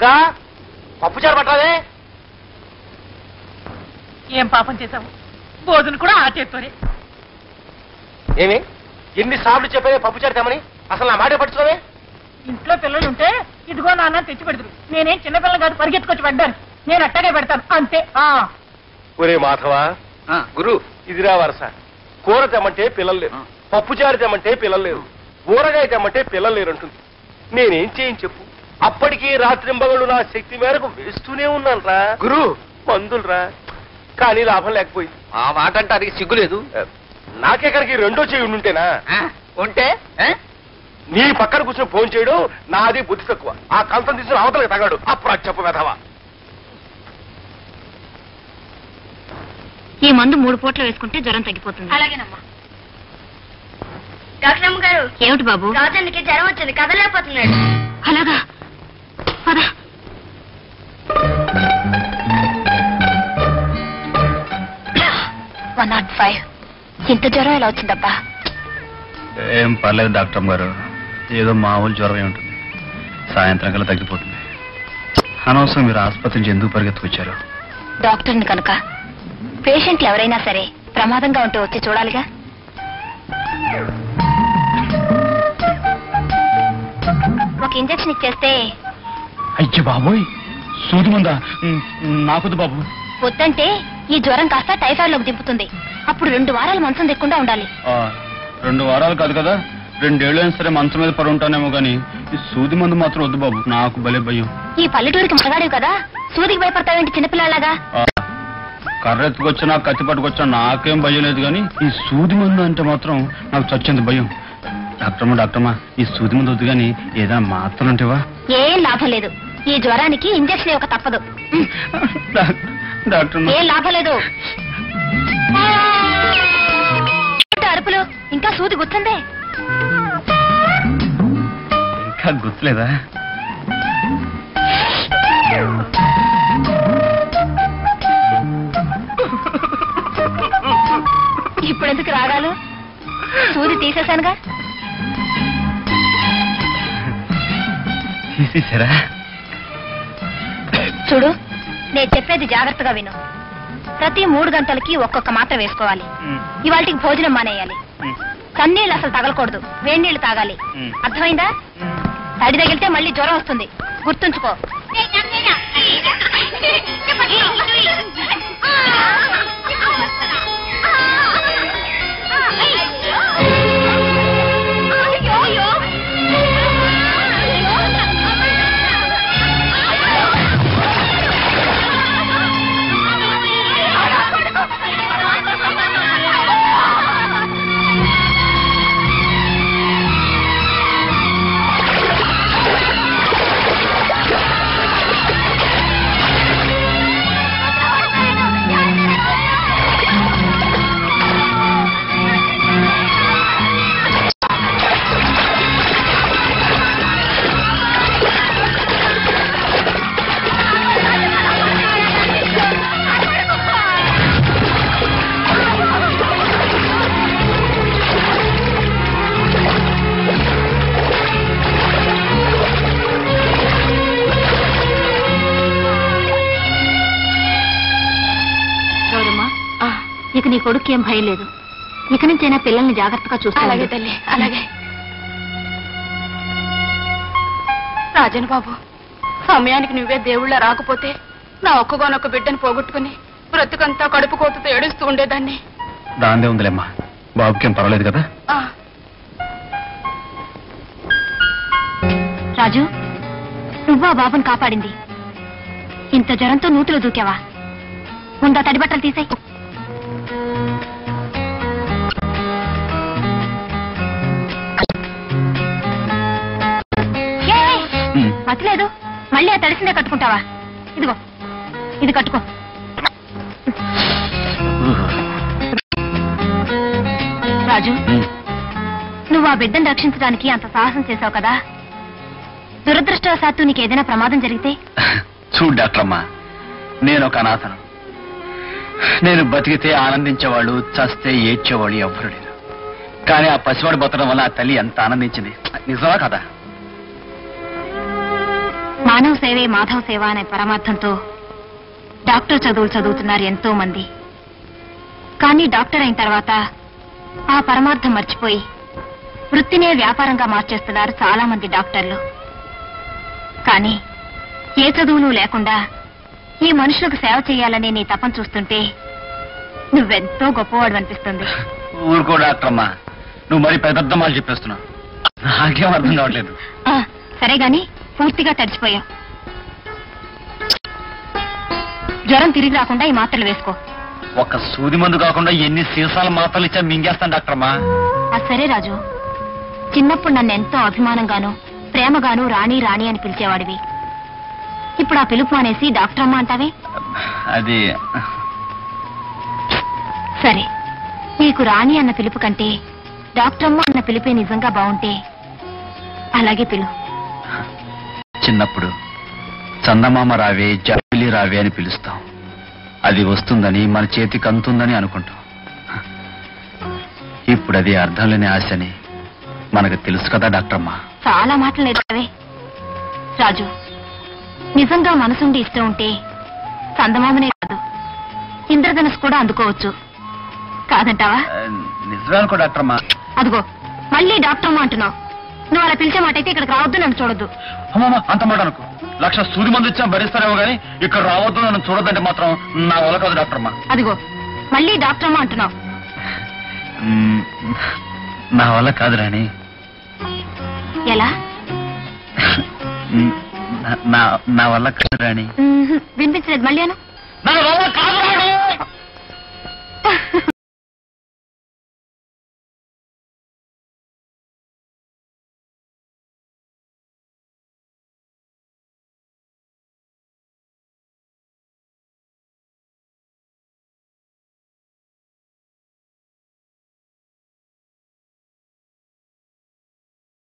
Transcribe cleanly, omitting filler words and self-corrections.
దుర్గా పప్పుచారు పట్టాలే. ఏం పాపం చేశావు? భోజనం కూడా ఆ చేత్తోనే. ఏమి ఎన్నిసార్లు చెప్పే పప్పుచారు తెమని? అసలు నా మాట పట్టుకోవే. ఇంట్లో పిల్లలు ఉంటే ఇదిగో నాన్న తెచ్చి పెడతారు. నేనేం చిన్నపిల్లలు కాదు పరిగెత్తుకొచ్చి పడ్డాను. నేను అట్టగే పెడతాను అంతే. ఒరే మాధవా, గురు ఇదిరా వరస. కూర తెమ్మంటే పిల్లలు లేరు, పప్పుచారు తెమ్మంటే పిల్లలు లేరు, ఊరగాయ తెమ్మంటే పిల్లలు లేరు అంటుంది. నేనేం చేయని చెప్పు? అప్పటికీ రాత్రింబగళ్ళు నా శక్తి మేరకు వేస్తూనే ఉన్నాను రా గురు. మందులు రా, కానీ లాభం లేకపోయింది. ఆ మాట అంటే అది సిగ్గులేదు. నాకెక్కడికి రెండో చేయి ఉండుంటేనా? ఉంటే నీ పక్కన కూర్చొని ఫోన్ చేయడం నాది బుద్ధి తక్కువ. ఆ కంచం తీసుకుని అవతలకి తగాడు. అప్పుడు చెప్పు వెధవా. ఈ మందు 3 పూట్ల వేసుకుంటే జ్వరం తగ్గిపోతుంది. అలాగేనమ్మా. డాక్టర్ అమ్మ గారు. ఏమిటి బాబు? రాజానికి జ్వరం వచ్చింది, కదలేకపోతున్నాడు. అలాగా? పద. ఇంత జ్వరం ఎలా వచ్చిందబ్బా? ఏం పర్లేదు డాక్టర్ గారు, ఏదో మామూలు జ్వరమే ఉంటుంది. సాయంత్రం కల్లా తగ్గిపోతుంది. అనవసరం మీరు ఆసుపత్రి నుంచి ఎందుకు పరిగెత్తుకొచ్చారు? డాక్టర్ని కనుక పేషెంట్లు ఎవరైనా సరే ప్రమాదంగా ఉంటూ వచ్చి చూడాలిగా. ఒక ఇంజెక్షన్ ఇచ్చేస్తే. అయ్య బాబోయ్, సూది ముందా? నాకొద్దు బాబు. వద్దంటే ఈ జ్వరం కాస్త టైఫాయిడ్ లోకి దింపుతుంది. అప్పుడు 2 వారాలు మంచం దిక్కుండా ఉండాలి. 2 వారాలు కాదు కదా, 2 ఏళ్ళైనా సరే మంచం మీద పడి ఉంటానేమో గానీ ఈ సూది మందు మాత్రం వద్దు బాబు, నాకు భలే భయం. ఈ పల్లెటూరికి మగగాడివి కదా, సూదికి భయపడతావేంటి చిన్నపిల్లలాగా? కర్ర ఎత్తుకొచ్చినా కత్తి పట్టుకొచ్చినా నాకేం భయం లేదు, కానీ ఈ సూది మందు అంటే మాత్రం నాకు చచ్చింది భయం. డాక్టర్మా ఈ సూది మందు వద్దు కానీ ఏదైనా మాత్రం అంటేవా? ఏం లాభం లేదు. ఈ జ్వరానికి ఇంజక్షన్ ఇవ్వక తప్పదు. డాక్టర్ ఏం లాభం లేదు. అరుపులు ఇంకా సూది గుర్తుందే? ఇంకా గుర్తులేదా? ఇప్పుడెందుకు రాగాలు? సూది తీసేశానుగా. తీసేశారా? చూడు, నేను చెప్పేది జాగ్రత్తగా విను. ప్రతి 3 గంటలకి ఒక్కొక్క మాత్ర వేసుకోవాలి. ఇవాళకి భోజనం మానేయాలి. కన్నీళ్ళు అసలు తగలకూడదు, వేడినీళ్లు తాగాలి. అర్థమైందా? తడి తగిలితే మళ్ళీ జ్వరం వస్తుంది, గుర్తుంచుకో. ఇక నీ కొడుకు ఏం భయం లేదు. ఇక నుంచైనా పిల్లల్ని జాగ్రత్తగా చూస్తా. అలాగే తల్లి, అలాగే. రాజన్ బాబు, సమయానికి నువ్వే దేవుళ్ళ రాకపోతే నా ఒక్కగానొక్క బిడ్డను పోగొట్టుకుని బ్రతుకంతా కడుపు కోతతో ఏడుస్తూ ఉండేదాన్ని. దాందే ఉందిలేమ్మా, బాబుకేం పర్వాలేదు కదా. రాజు, నువ్వా బాబుని కాపాడింది? ఇంత జ్వరంతో నూతులు దూకావా? ముందా తడి బట్టలు తీసాయి. మతిలేదు, మళ్ళీ ఆ తడిసిందే కట్టుకుంటావా? ఇదిగో, ఇది కట్టుకో. రాజు, నువ్వు ఆ బిడ్డను రక్షించడానికి అంత సాహసం చేశావు కదా, దురదృష్టవశాత్తు నీకేదైనా ప్రమాదం జరిగితే? చూడు డాక్టరమ్మా, నేను ఒక అనాథను. నేను బతికితే ఆనందించేవాళ్ళు, చస్తే ఏడ్చేవాళ్ళు ఎవ్వరు లేరు. కానీ ఆ పసివాడు బతకడం వల్ల ఆ తల్లి ఎంత ఆనందించింది. నిజమా కదా? మా మానవ సేవే మాధవ సేవ అనే పరమార్థంతో డాక్టర్ చదువులు చదువుతున్నారు ఎంతో మంది. కానీ డాక్టర్ అయిన తర్వాత ఆ పరమార్థం మర్చిపోయి వృత్తినే వ్యాపారంగా మార్చేస్తున్నారు చాలా మంది డాక్టర్లు. కానీ ఏ చదువులు లేకుండా ఈ మనుషులకు సేవ చేయాలనే నీ తపన చూస్తుంటే నువ్వెంతో గొప్పవాడు అనిపిస్తుంది. ఊరుకో డాక్టరమ్మా, నువ్వు మరి పెద్ద మాలు చెప్పేస్తున్నావు. నాకేం అర్థం కావట్లేదు. సరే గాని పూర్తిగా తడిచిపోయావు. జ్వరం తిరిగి రాకుండా ఈ మాత్రలు వేసుకో. ఒక సూది మందు కాకుండా ఎన్ని సీసాల మాత్రలు ఇచ్చా మింగేస్తాను డాక్టరమ్మా. సరే రాజు, చిన్నప్పుడు నన్ను ఎంతో అభిమానంగాను ప్రేమగాను రాణి రాణి అని పిలిచేవాడివి. ఇప్పుడు ఆ పిలుపు మానేసి డాక్టర్ అమ్మ అంటావే? అది సరే, నీకు రాణి అన్న పిలుపు కంటే డాక్టర్ అమ్మ అన్న పిలిపే నిజంగా బాగుంటే అలాగే పిలు. చిన్నప్పుడు చందమామ రావే జాబిలి రావే అని పిలుస్తాం. అది వస్తుందని మన చేతికి అందుతుందని అనుకుంటాం. ఇప్పుడు అది అర్థం లేని ఆశని మనకు తెలుసు కదా డాక్టరమ్మా. చాలా మాటలు నేర్పవే రాజు. నిజంగా మనసుండి ఇష్టం ఉంటే చందమామనే కాదు ఇంద్రధనుసు కూడా అందుకోవచ్చు. కాదంటావా? నిజమే అనుకో డాక్టరమ్మా. అదిగో మళ్ళీ డాక్టర్ అమ్మ అంటున్నావు. నువ్వు అలా పిలిచే మాట అయితే ఇక్కడికి రావద్దు, నన్ను చూడొద్దు. అమ్మమ్మ అంత మాట అనుకో. 1,00,000 సూది మంది ఇచ్చా భరిస్తారేమో గానీ ఇక్కడ రావద్దు, నన్ను చూడొద్దంటే మాత్రం నా వల్ల కాదు డాక్టరమ్మా. అదిగో మళ్ళీ డాక్టర్ అమ్మ అంటున్నావు. నా వల్ల కాదు రాణి. ఎలా? నా వల్ల కాదు రాణి. వినిపించలేదు, మళ్ళీ అను. నా వల్ల